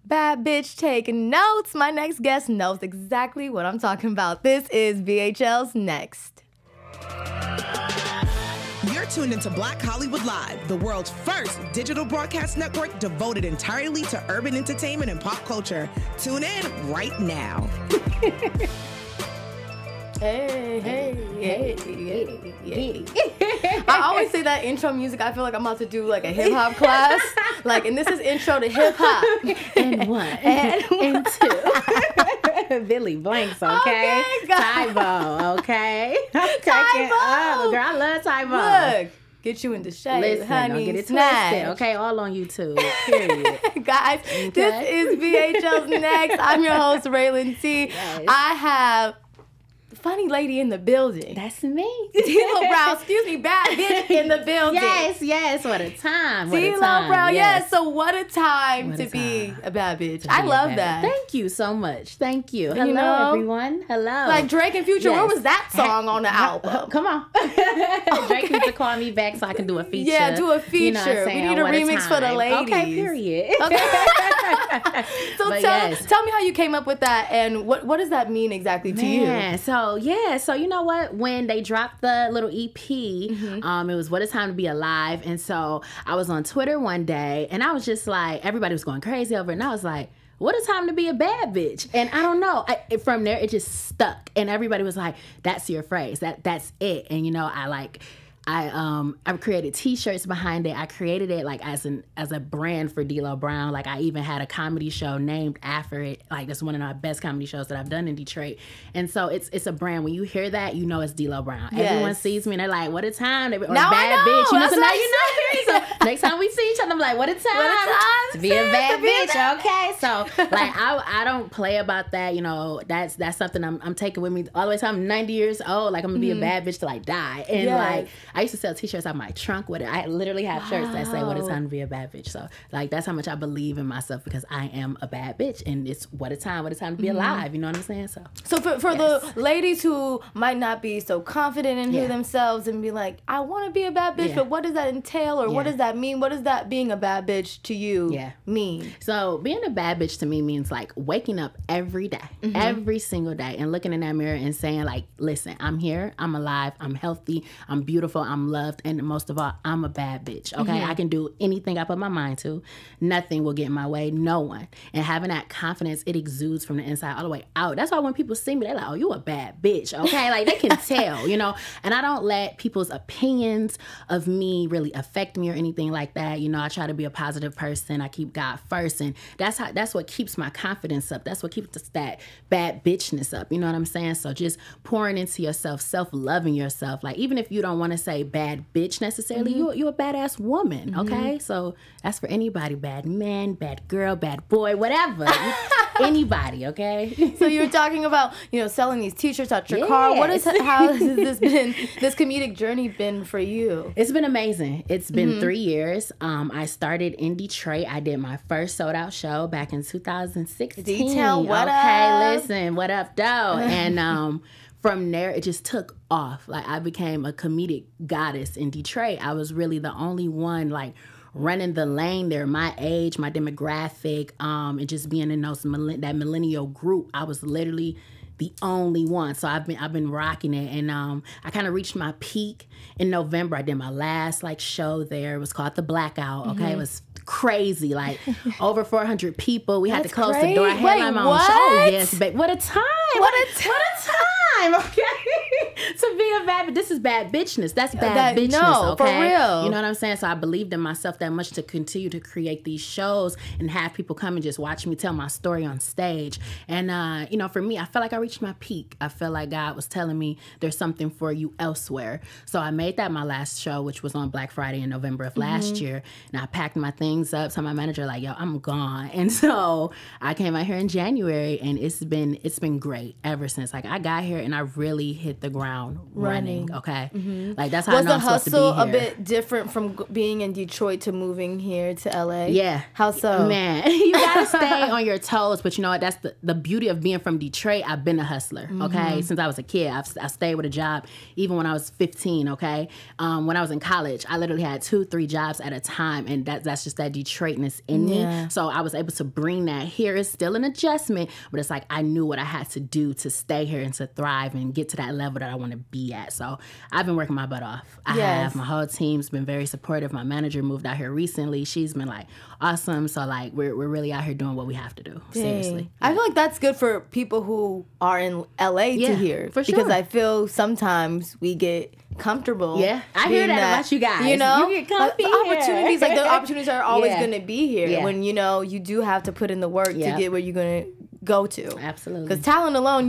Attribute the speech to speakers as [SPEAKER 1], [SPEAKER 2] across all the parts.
[SPEAKER 1] Bad bitch, take notes. My next guest knows exactly what I'm talking about. This is VHL's Next.
[SPEAKER 2] You're tuned into Black Hollywood Live, the world's first digital broadcast network devoted entirely to urban entertainment and pop culture. Tune in right now.
[SPEAKER 1] Hey. I always say that intro music. I feel like I'm about to do like a hip hop class. Like, and this is intro to hip hop.
[SPEAKER 3] And one. And two. Billy Blanks, okay? Tybo, okay?
[SPEAKER 1] Tybo.
[SPEAKER 3] Girl, I love Tybo.
[SPEAKER 1] Look. Get you into shape,
[SPEAKER 3] Listen,
[SPEAKER 1] honey.
[SPEAKER 3] don't get it
[SPEAKER 1] Snatch.
[SPEAKER 3] twisted, okay? All on YouTube, period.
[SPEAKER 1] Guys, This is VHL's Next. I'm your host, Raylan T.
[SPEAKER 3] Yes.
[SPEAKER 1] I have funny lady in the building.
[SPEAKER 3] That's me.
[SPEAKER 1] D-Lo Brown, excuse me, bad bitch in the building.
[SPEAKER 3] Yes, what a time.
[SPEAKER 1] D-Lo Brown, yes. So what a time to be a bad bitch. I love that.
[SPEAKER 3] Thank you so much. Thank you.
[SPEAKER 1] You
[SPEAKER 3] Hello,
[SPEAKER 1] know,
[SPEAKER 3] everyone. Hello.
[SPEAKER 1] Like Drake and Future, where was that song on the album?
[SPEAKER 3] Come on. Drake needs to call me back so I can do a feature.
[SPEAKER 1] Yeah, do a feature.
[SPEAKER 3] You know what I'm saying?
[SPEAKER 1] We need a
[SPEAKER 3] What
[SPEAKER 1] remix for the
[SPEAKER 3] time.
[SPEAKER 1] ladies.
[SPEAKER 3] Okay, period.
[SPEAKER 1] Okay. So
[SPEAKER 3] But
[SPEAKER 1] tell me how you came up with that and what does that mean exactly to you?
[SPEAKER 3] So you know what? When they dropped the little EP, it was What a Time to Be Alive. And so I was on Twitter one day and I was just like, everybody was going crazy over it. And I was like, what a time to be a bad bitch. And I don't know, from there, it just stuck. And everybody was like, that's your phrase. That's it. And, you know, I created t-shirts behind it. I created it like as a brand for D-Lo Brown. Like I even had a comedy show named after it. Like that's one of my best comedy shows that I've done in Detroit. And so it's a brand. When you hear that, you know it's D-Lo Brown.
[SPEAKER 1] Yes.
[SPEAKER 3] Everyone sees me and they're like, what a time. Or
[SPEAKER 1] now
[SPEAKER 3] bad
[SPEAKER 1] I know.
[SPEAKER 3] bitch. You know,
[SPEAKER 1] That's
[SPEAKER 3] so now
[SPEAKER 1] what
[SPEAKER 3] you know. So next time we see each other, I'm like, what a time. To be a bad bitch. Okay. So like I don't play about that. You know, that's something I'm taking with me all the way till I'm 90 years old. Like I'm gonna be a bad bitch till I die. And like I used to sell t-shirts out my trunk with it. I literally have shirts that say what a time to be a bad bitch. So like that's how much I believe in myself because I am a bad bitch and it's what a time to be alive. You know what I'm saying? So
[SPEAKER 1] for the ladies who might not be so confident in who themselves and be like, I want to be a bad bitch, but what does that entail or what does that mean? What does that being a bad bitch to you mean?
[SPEAKER 3] So being a bad bitch to me means like waking up every day, every single day and looking in that mirror and saying like, listen, I'm here, I'm alive, I'm healthy, I'm beautiful, I'm loved, and most of all, I'm a bad bitch, okay? I can do anything I put my mind to. Nothing will get in my way, no one. And having that confidence, it exudes from the inside all the way out. That's why when people see me, they're like, oh, you a bad bitch, okay? Like, they can tell, you know? And I don't let people's opinions of me really affect me or anything like that. You know, I try to be a positive person. I keep God first, and that's what keeps my confidence up. That's what keeps that bad bitchness up, you know what I'm saying? So just pouring into yourself, self-loving yourself. Like, even if you don't want to say bad bitch necessarily, you're a badass woman, okay? So that's for anybody, bad man, bad girl, bad boy, whatever. Anybody, okay?
[SPEAKER 1] So you were talking about, you know, selling these t-shirts out your car. How has this comedic journey been for you?
[SPEAKER 3] It's been amazing. It's been 3 years. I started in Detroit. I did my first sold out show back in 2016.
[SPEAKER 1] D-Town, what up?
[SPEAKER 3] Okay, listen, what up, though? And from there, it just took off. Like, I became a comedic goddess in Detroit. I was really the only one, like, running the lane there, my age, my demographic, and just being in that millennial group. I was literally the only one. So I've been rocking it. And I kind of reached my peak in November. I did my last like show there. It was called The Blackout. Okay. It was crazy. Like over 400 people. We had to close the door. I had my own show. Oh, yes, babe. What a time. What a time. Okay. To be a bad, this is bad bitchness. That's bad bitchness.
[SPEAKER 1] No,
[SPEAKER 3] okay?
[SPEAKER 1] for real.
[SPEAKER 3] You know what I'm saying? So I believed in myself that much to continue to create these shows and have people come and just watch me tell my story on stage. And, you know, for me, I felt like I reached my peak. I felt like God was telling me there's something for you elsewhere. So I made that my last show, which was on Black Friday in November of last year. And I packed my things up. So my manager like, yo, I'm gone. And so I came out here in January, and it's been great ever since. Like, I got here and I really hit the ground running. Okay, like that's how I know I'm supposed to be here.
[SPEAKER 1] Was the hustle a bit different from being in Detroit to moving here to LA?
[SPEAKER 3] Yeah.
[SPEAKER 1] How so?
[SPEAKER 3] Man, you gotta stay on your toes. But you know what? That's the beauty of being from Detroit. I've been a hustler. Okay, since I was a kid, I stayed with a job even when I was 15. Okay, when I was in college, I literally had 2-3 jobs at a time, and that's just that Detroitness in me. So I was able to bring that here. It's still an adjustment, but it's like I knew what I had to do to stay here and to thrive and get to that level that I want to be at. So I've been working my butt off. I have. My whole team's been very supportive. My manager moved out here recently. She's been like awesome. So like we're really out here doing what we have to do.
[SPEAKER 1] Dang.
[SPEAKER 3] Seriously.
[SPEAKER 1] I feel like that's good for people who are in LA to hear.
[SPEAKER 3] For sure.
[SPEAKER 1] Because I feel sometimes we get comfortable.
[SPEAKER 3] Yeah. I hear that about you guys.
[SPEAKER 1] You know?
[SPEAKER 3] You get comfy
[SPEAKER 1] the opportunities, like the opportunities are always gonna be here when you know you do have to put in the work to get where you're gonna go to.
[SPEAKER 3] Absolutely.
[SPEAKER 1] Because talent alone,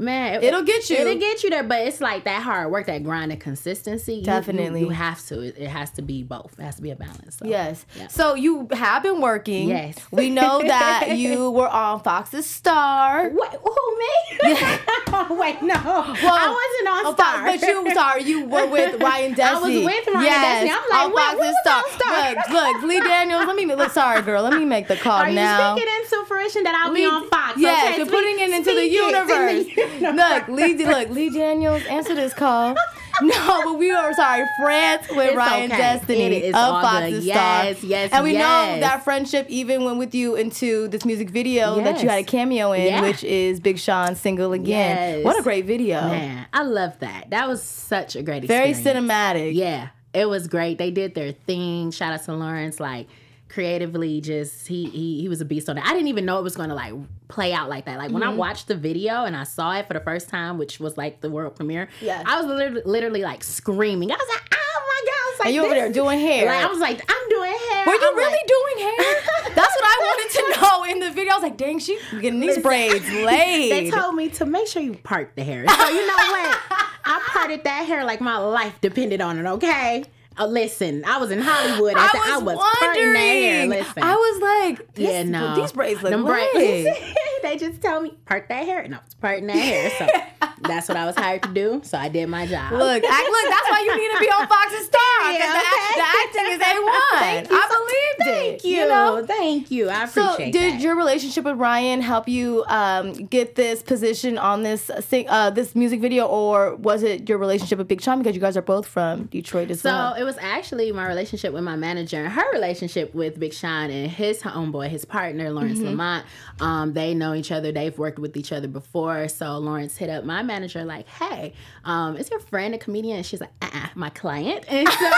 [SPEAKER 3] man,
[SPEAKER 1] it'll get you.
[SPEAKER 3] It'll get you there, but it's like that hard work, that grind, and consistency.
[SPEAKER 1] Definitely.
[SPEAKER 3] You have to. It has to be both. It has to be a balance. So.
[SPEAKER 1] Yes. Yeah. So you have been working.
[SPEAKER 3] Yes.
[SPEAKER 1] We know that you were on Fox's Star.
[SPEAKER 3] What? Who, me? Yeah. Wait, no. Well, I wasn't on Star.
[SPEAKER 1] But you were with Ryan Dessy.
[SPEAKER 3] I was with Ryan Dessy. I'm like,
[SPEAKER 1] on Fox's Star. Look, Lee Daniels, sorry, girl. Let me make the call now.
[SPEAKER 3] Are you speaking into fruition that I'll be on Fox?
[SPEAKER 1] Yes,
[SPEAKER 3] okay,
[SPEAKER 1] you're putting it into the universe. Look, Lee Daniels, answer this call. No, but we are friends with Ryan Destiny of Fox's Star.
[SPEAKER 3] Yes,
[SPEAKER 1] and we know that friendship even went with you into this music video that you had a cameo in, which is Big Sean's Single Again. Yes. What a great video.
[SPEAKER 3] Man, I love that. That was such a great experience.
[SPEAKER 1] Very cinematic.
[SPEAKER 3] Yeah, it was great. They did their thing. Shout out to Lawrence, like creatively, just he was a beast on it. I didn't even know it was going to like play out like that. Like when I watched the video and I saw it for the first time, which was like the world premiere, I was literally like screaming. I was like, oh my God. I was like,
[SPEAKER 1] and you over there doing hair.
[SPEAKER 3] Like, I was like, I'm doing hair.
[SPEAKER 1] Were you really doing hair? That's what I wanted to know in the video. I was like, dang, she getting these braids laid.
[SPEAKER 3] They told me to make sure you part the hair. So you know what? I parted that hair like my life depended on it, okay? Listen, I was in Hollywood. I was parting that hair. Listen,
[SPEAKER 1] I was like, these braids look laid.
[SPEAKER 3] They just told me, part that hair. And I was parting that hair. So that's what I was hired to do. So I did my job.
[SPEAKER 1] Look, that's why you need to be on Fox's Star. The acting is A1. I believed it.
[SPEAKER 3] Thank you. know? Thank you. I appreciate that. So
[SPEAKER 1] did your relationship with Ryan help you get this position on this this music video, or was it your relationship with Big Sean, because you guys are both from Detroit as well?
[SPEAKER 3] So it was actually my relationship with my manager and her relationship with Big Sean and his homeboy, his partner, Lawrence Lamont. They know each other. They've worked with each other before. So Lawrence hit up my manager like, hey, is your friend a comedian? And she's like, my client. And so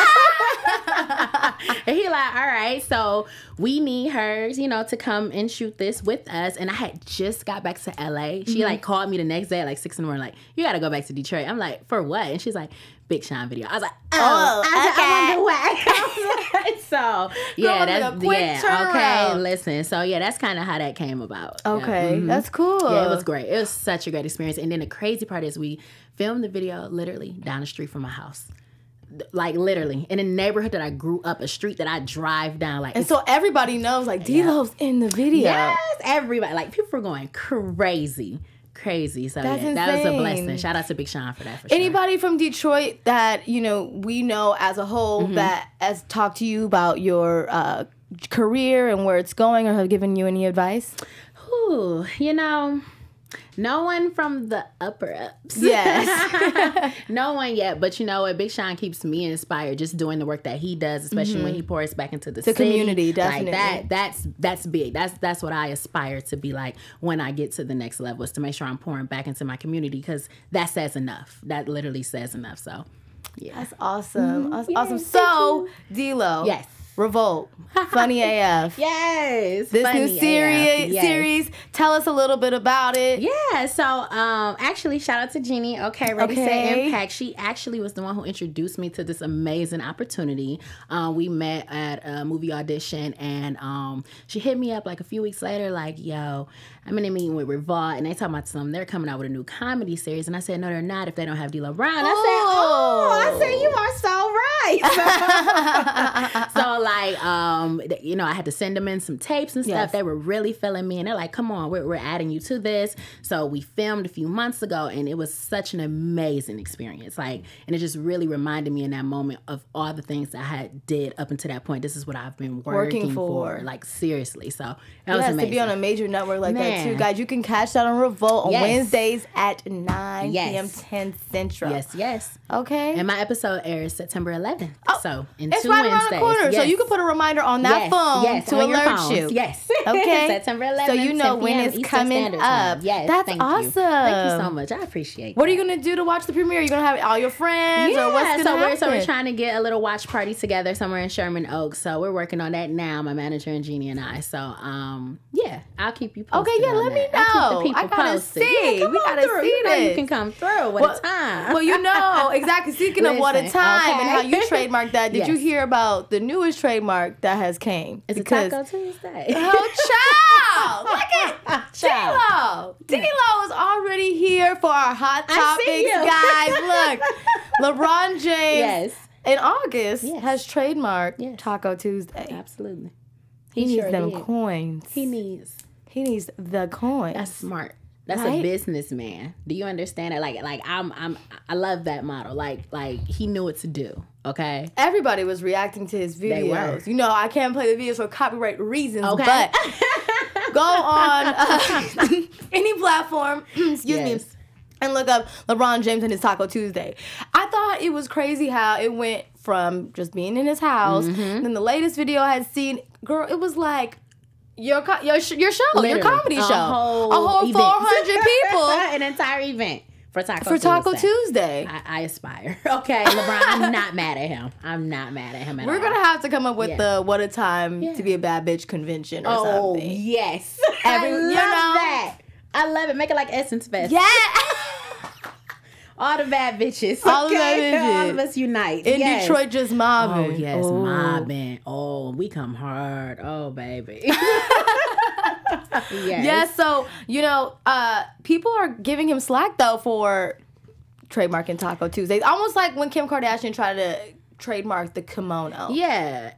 [SPEAKER 3] and he like, all right, so we need her, to come and shoot this with us. And I had just got back to LA. She like called me the next day at like 6 in the morning, like, you gotta go back to Detroit. I'm like, for what? And she's like, Big Sean video. I was like, I'm on the way. So yeah, that's okay. Listen, so yeah, that's kind of how that came about.
[SPEAKER 1] Okay, that's cool.
[SPEAKER 3] Yeah, it was great. It was such a great experience. And then the crazy part is we filmed the video literally down the street from my house. Like literally in a neighborhood that I grew up, a street that I drive down. Like,
[SPEAKER 1] and so everybody knows like D-Lo's in the video.
[SPEAKER 3] Yes, everybody. Like people were going crazy. So yeah, that was a blessing. Shout out to Big Sean for that. For
[SPEAKER 1] Anybody from Detroit that we know as a whole that has talked to you about your career and where it's going, or have given you any advice?
[SPEAKER 3] Ooh, no one from the upper ups.
[SPEAKER 1] Yes.
[SPEAKER 3] No one yet. But you know what? Big Sean keeps me inspired just doing the work that he does, especially when he pours back into the city.
[SPEAKER 1] Community, definitely.
[SPEAKER 3] Like that's big. That's what I aspire to be like when I get to the next level, is to make sure I'm pouring back into my community, because that says enough. That literally says enough. So, yeah.
[SPEAKER 1] That's awesome. That's awesome. So, D-Lo.
[SPEAKER 3] Yes.
[SPEAKER 1] Revolt, Funny AF.
[SPEAKER 3] Yes,
[SPEAKER 1] this new series. Tell us a little bit about it.
[SPEAKER 3] Yeah, so actually, shout out to Jeannie. Ready, Set, Impact. She actually was the one who introduced me to this amazing opportunity. We met at a movie audition, and she hit me up like a few weeks later, like, "Yo, I'm in a meeting with Revolt, and they talking about they're coming out with a new comedy series." And I said, "No, they're not. If they don't have D-Lo Brown." I said, "You are so right." life. So like, you know, I had to send them in some tapes and stuff. Yes. They were really feeling me, and they're like, come on, we're adding you to this. So we filmed a few months ago, and it was such an amazing experience. Like, and it just really reminded me in that moment of all the things that I had did up until that point. This is what I've been working for. Like, seriously. So that was amazing.
[SPEAKER 1] To be on a major network like that too. Guys, you can catch that on Revolt on Wednesdays at 9 p.m. 10 Central.
[SPEAKER 3] Yes.
[SPEAKER 1] Okay.
[SPEAKER 3] And my episode airs September 11th. Oh, so in 2 Wednesdays.
[SPEAKER 1] It's right around the corner. So you can put a reminder on that phone to alert you.
[SPEAKER 3] Yes.
[SPEAKER 1] Okay.
[SPEAKER 3] September 11th.
[SPEAKER 1] So you know when it's coming up.
[SPEAKER 3] Yes.
[SPEAKER 1] That's awesome.
[SPEAKER 3] Thank you so much. I appreciate it.
[SPEAKER 1] What are you going to do to watch the premiere? Are you going to have all your friends? Or what's going to happen?
[SPEAKER 3] So we're trying to get a little watch party together somewhere in Sherman Oaks. So we're working on that now, my manager and Jeannie and I. So, I'll keep you posted.
[SPEAKER 1] Okay, let me know. I gotta see.
[SPEAKER 3] Yeah,
[SPEAKER 1] we gotta see
[SPEAKER 3] this. You can come through. What a time.
[SPEAKER 1] Well, you know, exactly. Speaking of what a time and how you trademarked that, did you hear about the newest trademark that has came?
[SPEAKER 3] It's a Taco Tuesday.
[SPEAKER 1] Oh, child! Look at D-Lo. D-Lo is already here for our hot topics, guys. Look, LeBron James in August has trademarked Taco Tuesday.
[SPEAKER 3] Absolutely.
[SPEAKER 1] He needs them coins.
[SPEAKER 3] He needs
[SPEAKER 1] the coins.
[SPEAKER 3] That's smart. That's a businessman. Do you understand it? Like I love that model. Like he knew what to do. Okay.
[SPEAKER 1] Everybody was reacting to his videos.
[SPEAKER 3] They were.
[SPEAKER 1] You know, I can't play the videos for copyright reasons, but go on any platform. Excuse me. And look up LeBron James and his Taco Tuesday. I thought it was crazy how it went from just being in his house. Then the latest video I had seen, girl, it was like your show, literally, your comedy show. A whole 400 people.
[SPEAKER 3] An entire event for Taco
[SPEAKER 1] Tuesday.
[SPEAKER 3] I aspire. Okay, LeBron, I'm not mad at him. I'm not mad at him at all.
[SPEAKER 1] We're going to have to come up with the What a Time to be a Bad Bitch convention or something.
[SPEAKER 3] Oh, yes. I love that. I love it. Make it like Essence Fest.
[SPEAKER 1] Yeah.
[SPEAKER 3] All the bad bitches.
[SPEAKER 1] All the bad bitches.
[SPEAKER 3] All of us unite.
[SPEAKER 1] In Detroit, just mobbing.
[SPEAKER 3] Oh, yes, mobbing. Oh, we come hard. Oh, baby.
[SPEAKER 1] Yes, so, you know, people are giving him slack, though, for trademarking Taco Tuesdays. Almost like when Kim Kardashian tried to trademark the kimono.
[SPEAKER 3] Yeah,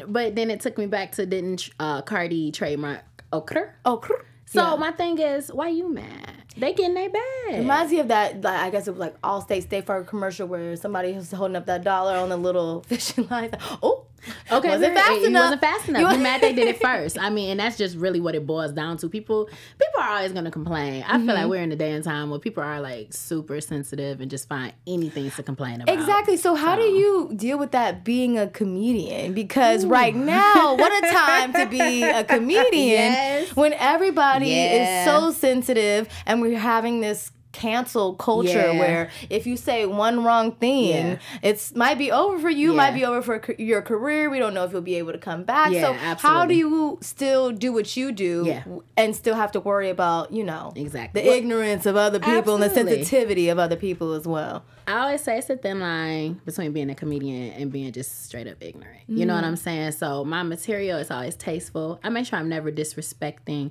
[SPEAKER 3] but then it took me back to, didn't Cardi trademark okra?
[SPEAKER 1] Okra.
[SPEAKER 3] So my thing is, why you mad? They getting their bag.
[SPEAKER 1] It reminds me of that, like, I guess it was like Allstate State Farm commercial where somebody was holding up that dollar on the little fishing line. Oh,
[SPEAKER 3] okay,
[SPEAKER 1] wasn't fast enough.
[SPEAKER 3] Wasn't fast enough. You mad they did it first. I mean, and that's just really what it boils down to. People are always gonna complain. I feel like we're in a day and time where people are like super sensitive and just find anything to complain about.
[SPEAKER 1] Exactly. So how do you deal with that being a comedian? Because right now, what a time to be a comedian when everybody is so sensitive and we're having this cancel culture where if you say one wrong thing, it's might be over for you, might be over for your career. We don't know if you'll be able to come back. So how do you still do what you do and still have to worry about, you know, the ignorance of other people and the sensitivity of other people as well?
[SPEAKER 3] I always say it's a thin line between being a comedian and being just straight up ignorant. You know what I'm saying? So my material is always tasteful. I make sure I'm never disrespecting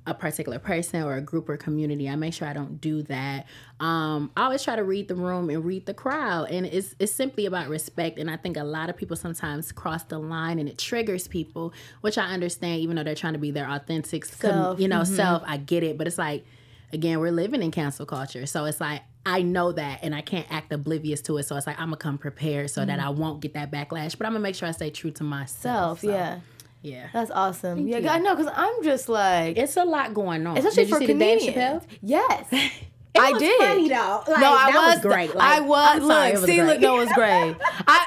[SPEAKER 3] a particular person or a group or community. I make sure I don't do that. I always try to read the room and read the crowd. And it's simply about respect. And I think a lot of people sometimes cross the line and it triggers people, which I understand, even though they're trying to be their authentic self. Self. I get it. But it's like, again, we're living in cancel culture. So it's like, I know that and I can't act oblivious to it. So it's like, I'm going to come prepared so that I won't get that backlash. But I'm going to make sure I stay true to myself.
[SPEAKER 1] Yeah. That's awesome. Thank you. I know, because I'm just like...
[SPEAKER 3] It's a lot going on.
[SPEAKER 1] Especially
[SPEAKER 3] did you
[SPEAKER 1] for
[SPEAKER 3] see
[SPEAKER 1] comedians.
[SPEAKER 3] The Dave Chappelle?
[SPEAKER 1] Yes.
[SPEAKER 3] I did. Funny though. Like,
[SPEAKER 1] no,
[SPEAKER 3] that was great. Like,
[SPEAKER 1] I was.
[SPEAKER 3] Sorry,
[SPEAKER 1] look, see, look, no, it was great.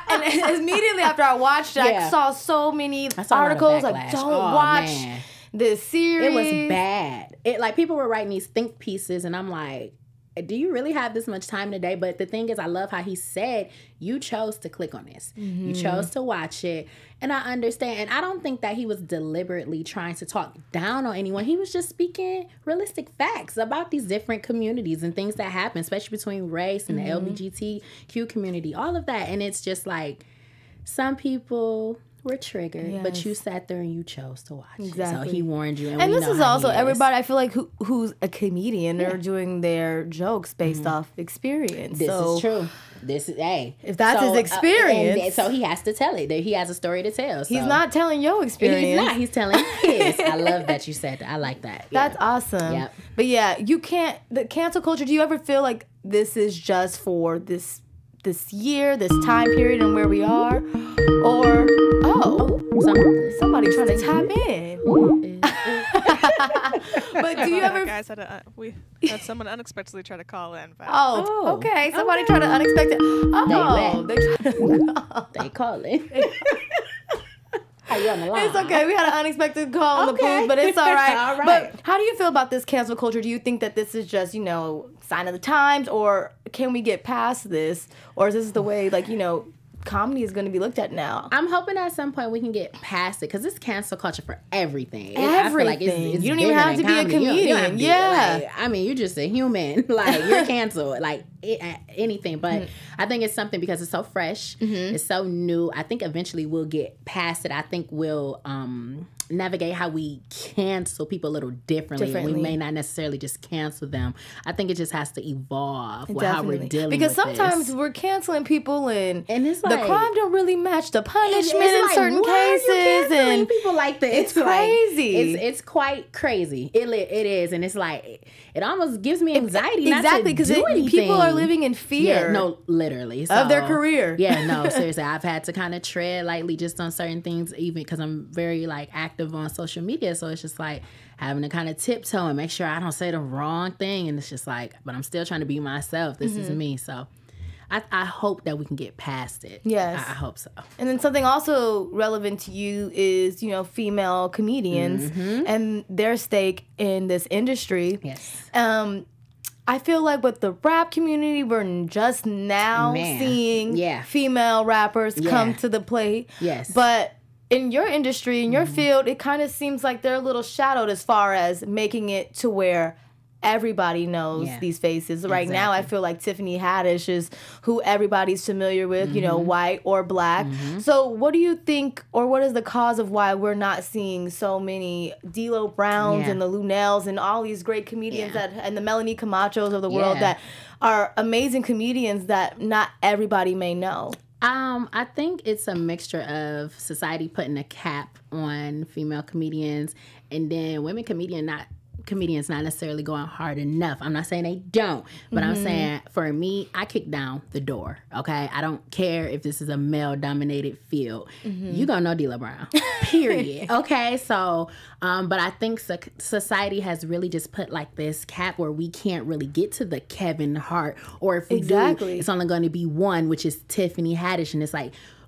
[SPEAKER 1] And immediately after I watched it, I saw so many articles like, don't watch this series.
[SPEAKER 3] It was bad. Like, people were writing these think pieces, and I'm like, do you really have this much time today? But the thing is, I love how he said, you chose to click on this. You chose to watch it. And I understand. And I don't think that he was deliberately trying to talk down on anyone. He was just speaking realistic facts about these different communities and things that happen, especially between race and the LGBTQ community, all of that. And it's just like, some people We're triggered, but you sat there and you chose to watch
[SPEAKER 1] exactly.
[SPEAKER 3] it. So he warned you.
[SPEAKER 1] And this is also everybody, I feel like, who's a comedian, they're doing their jokes based off experience.
[SPEAKER 3] This is true. This is,
[SPEAKER 1] if that's his experience.
[SPEAKER 3] So he has to tell it. He has a story to tell. So.
[SPEAKER 1] He's not telling your experience.
[SPEAKER 3] He's not. He's telling his. I love that you said that. I like that.
[SPEAKER 1] That's awesome. Yep. But yeah, you can't, the cancel culture, do you ever feel like this is just for this year, this time period and where we are? Or, somebody trying to tap in. But do you ever...
[SPEAKER 4] Guys we had someone unexpectedly try to call in.
[SPEAKER 1] Okay. Somebody tried to unexpected...
[SPEAKER 3] They call it. Are you on the line?
[SPEAKER 1] It's okay. We had an unexpected call on the booth, but it's all right.
[SPEAKER 3] All right.
[SPEAKER 1] But how do you feel about this cancel culture? Do you think that this is just, sign of the times, or can we get past this? Or is this the way, comedy is going to be looked at now?
[SPEAKER 3] I'm hoping at some point we can get past it, because it's cancel culture for everything.
[SPEAKER 1] I feel like it's you don't even have to be a comedian.
[SPEAKER 3] You're just a human. You're canceled. Anything. But I think it's something because it's so fresh. It's so new. I think eventually we'll get past it. I think we'll navigate how we cancel people a little differently. We may not necessarily just cancel them. I think it just has to evolve with how we're dealing
[SPEAKER 1] because
[SPEAKER 3] with
[SPEAKER 1] sometimes we're canceling people and
[SPEAKER 3] it's
[SPEAKER 1] the crime don't really match the punishment in certain cases, and
[SPEAKER 3] people like that.
[SPEAKER 1] It's crazy.
[SPEAKER 3] It's quite crazy. It is, and it's it almost gives me anxiety.
[SPEAKER 1] Exactly, because people are living in fear.
[SPEAKER 3] Yeah, no, literally
[SPEAKER 1] of their career.
[SPEAKER 3] Yeah, no, seriously, I've had to kind of tread lightly just on certain things, even because I'm very active on social media, so it's just having to kind of tiptoe and make sure I don't say the wrong thing, and it's just but I'm still trying to be myself. This is me, so I hope that we can get past it.
[SPEAKER 1] Yes,
[SPEAKER 3] I hope so.
[SPEAKER 1] And then something also relevant to you is female comedians and their stake in this industry.
[SPEAKER 3] Yes.
[SPEAKER 1] I feel like with the rap community, we're just now seeing female rappers come to the plate.
[SPEAKER 3] Yes,
[SPEAKER 1] but in your industry, in your field, it kind of seems like they're a little shadowed as far as making it to where everybody knows these faces. Right now, I feel like Tiffany Haddish is who everybody's familiar with, white or black. So what do you think, or what is the cause of why we're not seeing so many D-Lo Browns and the Lunels and all these great comedians and the Melanie Camachos of the world that are amazing comedians that not everybody may know?
[SPEAKER 3] I think it's a mixture of society putting a cap on female comedians, and then women comedians not necessarily going hard enough. I'm not saying they don't, but I'm saying for me, I kick down the door, okay? I don't care if this is a male-dominated field. You gonna know D-Lo Brown, period, okay? So, but I think society has really just put this cap where we can't really get to the Kevin Hart, or if we do, it's only going to be one, which is Tiffany Haddish, and it's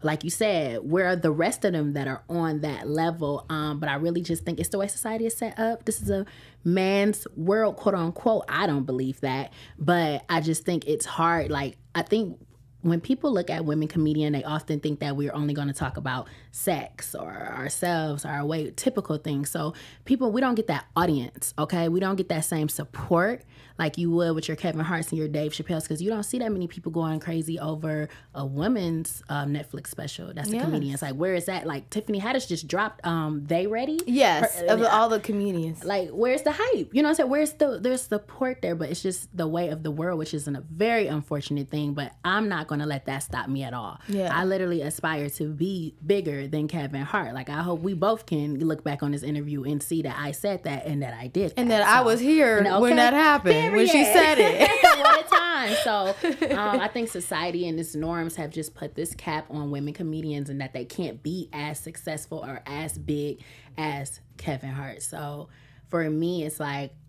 [SPEAKER 3] like you said, where are the rest of them that are on that level? But I really just think it's the way society is set up. This is a man's world, quote unquote. I don't believe that, but I just think it's hard. I think when people look at women comedian, they often think that we're only going to talk about sex or ourselves or our way, typical things. So we don't get that audience, okay? We don't get that same support like you would with your Kevin Hart's and your Dave Chappelle's, because you don't see that many people going crazy over a woman's Netflix special. That's a comedian. It's where is that? Tiffany Haddish just dropped They Ready?
[SPEAKER 1] Yes, of all the comedians.
[SPEAKER 3] Where's the hype? You know what I'm saying? There's support there, but it's just the way of the world, which is a very unfortunate thing, but I'm not going to let that stop me at all.
[SPEAKER 1] Yeah.
[SPEAKER 3] I literally aspire to be bigger than Kevin Hart. I hope we both can look back on this interview and see that I said that and that I did that.
[SPEAKER 1] And that I was here when that happened. When she said it.
[SPEAKER 3] What a time. So I think society and its norms have just put this cap on women comedians, and that they can't be as successful or as big as Kevin Hart. So for me, it's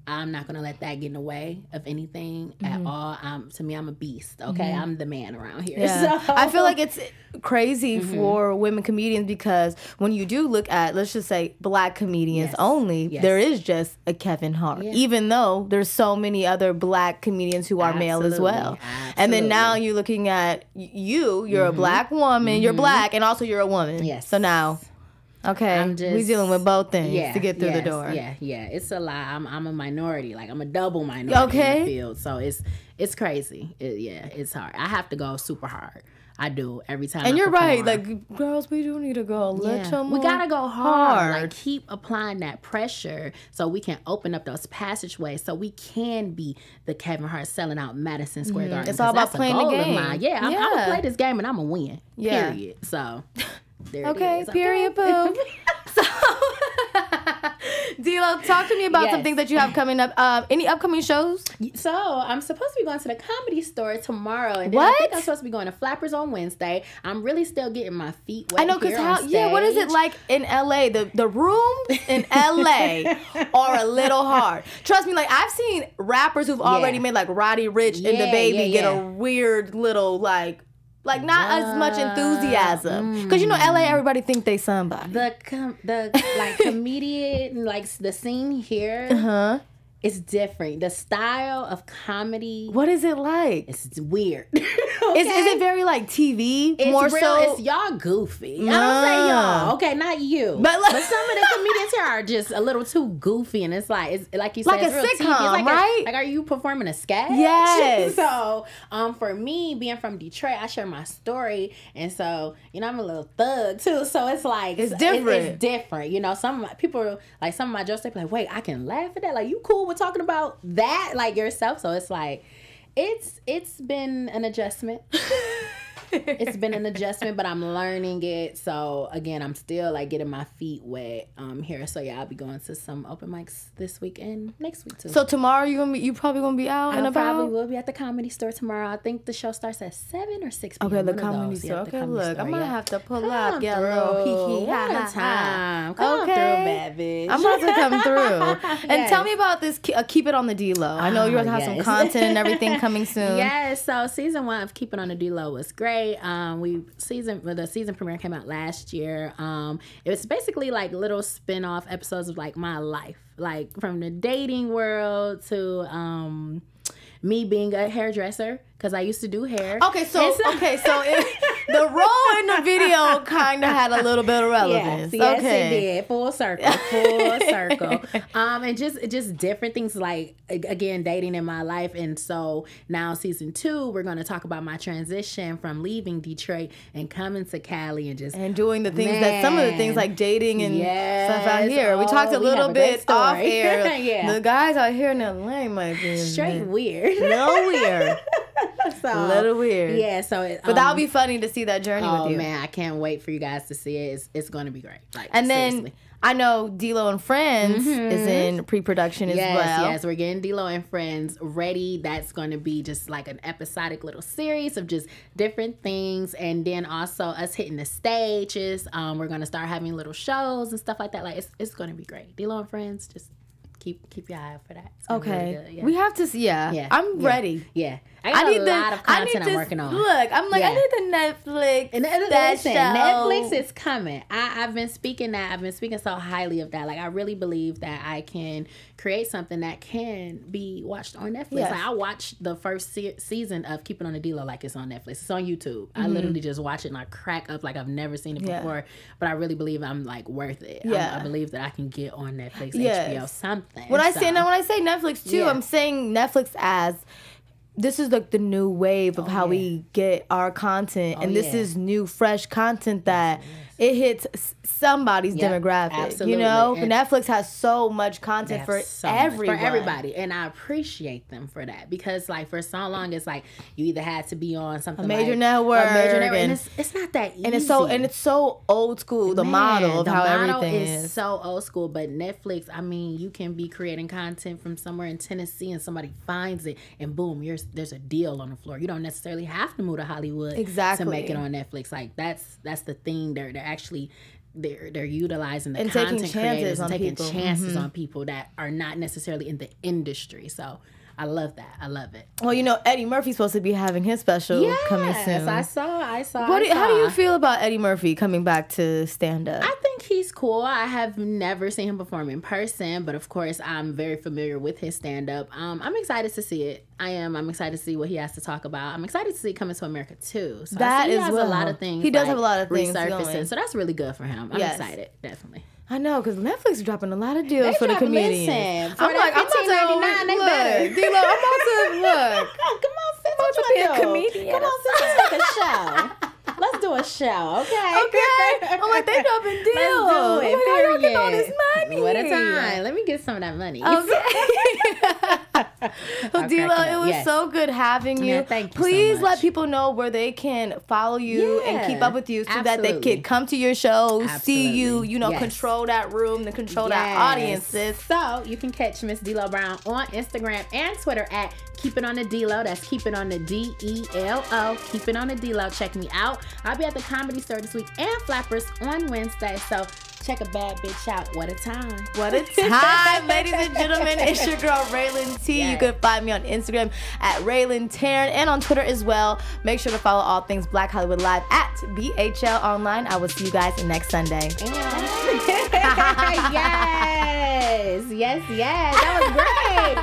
[SPEAKER 3] I'm not going to let that get in the way of anything at all. To me, I'm a beast, okay? I'm the man around here.
[SPEAKER 1] Yeah.
[SPEAKER 3] So.
[SPEAKER 1] I feel like it's crazy for women comedians, because when you do look at, let's just say, black comedians only, there is just a Kevin Hart, even though there's so many other black comedians who are male as well. And then now you're looking at you're a black woman, you're black, and also you're a woman.
[SPEAKER 3] Yes.
[SPEAKER 1] So now... Okay, we're dealing with both things to get through the door.
[SPEAKER 3] Yeah, it's a lie. I'm a minority. I'm a double minority in the field. So it's crazy. It's hard. I have to go super hard. I do every time.
[SPEAKER 1] And
[SPEAKER 3] I
[SPEAKER 1] you're right.
[SPEAKER 3] perform.
[SPEAKER 1] Like, girls, we do need to go a little more.
[SPEAKER 3] We gotta go hard. Like, keep applying that pressure so we can open up those passageways so we can be the Kevin Hart selling out Madison Square Garden.
[SPEAKER 1] It's all about playing the game.
[SPEAKER 3] Yeah, I'm gonna play this game and I'm gonna win.
[SPEAKER 1] Yeah.
[SPEAKER 3] Period. So there
[SPEAKER 1] Okay,
[SPEAKER 3] it is.
[SPEAKER 1] period, boo. So, D-Lo, talk to me about some things that you have coming up. Any upcoming shows?
[SPEAKER 3] So I'm supposed to be going to the Comedy Store tomorrow, and then
[SPEAKER 1] What?
[SPEAKER 3] I think I'm supposed to be going to Flappers on Wednesday. I'm really still getting my feet wet.
[SPEAKER 1] I know, because
[SPEAKER 3] how?
[SPEAKER 1] what is it like in LA? The rooms in LA are a little hard. Trust me, like I've seen rappers who've already made like Roddy Ricch and the Baby get a weird little like not as much enthusiasm, because LA, everybody think they somebody.
[SPEAKER 3] The like comedian, like the scene here. It's different. The style of comedy.
[SPEAKER 1] What is it like?
[SPEAKER 3] It's weird.
[SPEAKER 1] Okay? Is it very like TV?
[SPEAKER 3] It's
[SPEAKER 1] more
[SPEAKER 3] real,
[SPEAKER 1] so?
[SPEAKER 3] It's y'all goofy. I don't say y'all. Okay, not you. But some of the comedians here are just a little too goofy, and it's like you said,
[SPEAKER 1] like
[SPEAKER 3] it's
[SPEAKER 1] a
[SPEAKER 3] real
[SPEAKER 1] sitcom,
[SPEAKER 3] TV.
[SPEAKER 1] right?
[SPEAKER 3] Like, are you performing a sketch?
[SPEAKER 1] Yes.
[SPEAKER 3] So, for me, being from Detroit, I share my story, and so I'm a little thug too. So it's like
[SPEAKER 1] it's different.
[SPEAKER 3] It's different. Some of my people, like some of my jokes, they be like, "Wait, I can laugh at that? Like, you cool with talking about that, like yourself?" So it's like, it's been an adjustment. It's been an adjustment, but I'm learning it. So again, I'm still like getting my feet wet here. So yeah, I'll be going to some open mics this week and next week too.
[SPEAKER 1] So tomorrow you probably gonna be out and about?
[SPEAKER 3] I probably will be at the Comedy Store tomorrow. I think the show starts at 7 or 6 p.m.
[SPEAKER 1] Okay, the Comedy Store. Okay, look, I might have to pull up. Get a little hee hee ha ha.
[SPEAKER 3] Come through, bad bitch.
[SPEAKER 1] I'm about to come through. And tell me about this. Keep It on the D-Lo. I know you're gonna have some content and everything coming soon.
[SPEAKER 3] Yes. So season 1 of Keep It on the D-Lo was great. The season premiere came out last year. It was basically like little spin-off episodes of like my life, like from the dating world to me being a hairdresser, because I used to do hair.
[SPEAKER 1] Okay, so the role in the video kind of had a little bit of relevance.
[SPEAKER 3] Yes,
[SPEAKER 1] okay.
[SPEAKER 3] It did. Full circle. And just different things, like, again, dating in my life. And so now season 2, we're going to talk about my transition from leaving Detroit and coming to Cali and
[SPEAKER 1] doing the things some of the things like dating and stuff out here. We talked a little bit off air. The guys out here in LA might be
[SPEAKER 3] straight weird.
[SPEAKER 1] Little weird. Little weird.
[SPEAKER 3] Yeah, so
[SPEAKER 1] but that'll be funny to see that journey with you.
[SPEAKER 3] Oh man, I can't wait for you guys to see it. It's going to be great. Like,
[SPEAKER 1] and
[SPEAKER 3] seriously.
[SPEAKER 1] Then I know D-Lo and Friends is in pre-production as well.
[SPEAKER 3] Yes, we're getting D-Lo and Friends ready. That's going to be just like an episodic little series of just different things, and then also us hitting the stages. We're going to start having little shows and stuff like that. Like, it's going to be great. D-Lo and Friends, just keep your eye out for that.
[SPEAKER 1] Okay.
[SPEAKER 3] Really good,
[SPEAKER 1] we have to see. I'm ready.
[SPEAKER 3] Yeah. I need a lot of content I'm working on.
[SPEAKER 1] Look, I'm like, I need the Netflix.
[SPEAKER 3] And listen, Netflix is coming. I've been speaking so highly of that. Like, I really believe that I can create something that can be watched on Netflix.
[SPEAKER 1] Yes.
[SPEAKER 3] Like, I watched the first season of Keep It on the D-Lo like it's on Netflix. It's on YouTube. I literally just watch it and I crack up like I've never seen it before. But I really believe I'm like worth it. I believe that I can get on Netflix, HBO, something.
[SPEAKER 1] When I say Netflix too, I'm saying Netflix as this is like the new wave of how we get our content, and this is new, fresh content that it hits somebody's demographic.
[SPEAKER 3] Absolutely.
[SPEAKER 1] And Netflix has so much content for everyone.
[SPEAKER 3] For everybody, and I appreciate them for that, because like for so long it's like you either had to be on something
[SPEAKER 1] a major network,
[SPEAKER 3] and it's not that easy.
[SPEAKER 1] And it's so old school. The model of how everything is
[SPEAKER 3] so old school. But Netflix, I mean, you can be creating content from somewhere in Tennessee, and somebody finds it, and boom, there's a deal on the floor. You don't necessarily have to move to Hollywood to make it on Netflix. Like that's the thing. They're actually they're utilizing the content creators and taking chances on people that are not necessarily in the industry. So I love that. I love it.
[SPEAKER 1] Well, Eddie Murphy's supposed to be having his special coming soon.
[SPEAKER 3] I saw.
[SPEAKER 1] How do you feel about Eddie Murphy coming back to stand up?
[SPEAKER 3] I think he's cool. I have never seen him perform in person, but of course I'm very familiar with his stand up. I'm excited to see it. I am. I'm excited to see what he has to talk about. I'm excited to see Coming to America too. So
[SPEAKER 1] that
[SPEAKER 3] he has a lot of things.
[SPEAKER 1] He does have a lot of things
[SPEAKER 3] resurfacing. So that's really good for him. I'm excited, definitely.
[SPEAKER 1] I know, because Netflix is dropping a lot of deals for the comedians.
[SPEAKER 3] Listen,
[SPEAKER 1] I'm about to look. D-Lo, I'm about to look.
[SPEAKER 3] Come on, sis.
[SPEAKER 1] I'm about to be a comedian.
[SPEAKER 3] Come on, sis. Let's take a show. do a show, okay?
[SPEAKER 1] Okay. I'm like, they dropping deals.
[SPEAKER 3] Let's do it.
[SPEAKER 1] How y'all getting all this money?
[SPEAKER 3] What a time. Let me get some of that money.
[SPEAKER 1] Okay. Well, D-Lo, it was so good having you.
[SPEAKER 3] Yeah, thank you
[SPEAKER 1] Please
[SPEAKER 3] so much.
[SPEAKER 1] let people know where they can follow you and keep up with you so that they
[SPEAKER 3] absolutely.
[SPEAKER 1] can come to your shows, see you,
[SPEAKER 3] Yes.
[SPEAKER 1] control that room, control that audiences.
[SPEAKER 3] So you can catch Miss D-Lo Brown on Instagram and Twitter at Keep It On The D-Lo. That's Keep It On The D-E-L-O. Keep It On The D-Lo. Check me out. I'll be at the Comedy Store this week and Flappers on Wednesday. So check a bad bitch out. What a time.
[SPEAKER 1] What a time, ladies and gentlemen. It's your girl, Raylan T.
[SPEAKER 3] Yes.
[SPEAKER 1] You can find me on Instagram at Raylan Taryn and on Twitter as well. Make sure to follow all things Black Hollywood Live at BHL Online. I will see you guys next Sunday.
[SPEAKER 3] Yes. That was great.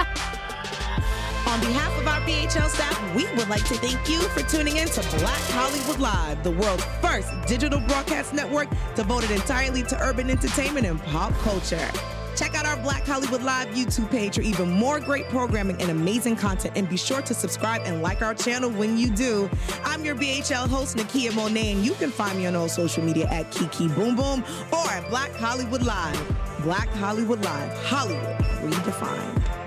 [SPEAKER 2] On behalf of our BHL staff, we would like to thank you for tuning in to Black Hollywood Live, the world's first digital broadcast network devoted entirely to urban entertainment and pop culture. Check out our Black Hollywood Live YouTube page for even more great programming and amazing content. And be sure to subscribe and like our channel when you do. I'm your BHL host, Nakia Monet, and you can find me on all social media at Kiki Boom Boom or at Black Hollywood Live. Black Hollywood Live, Hollywood redefined.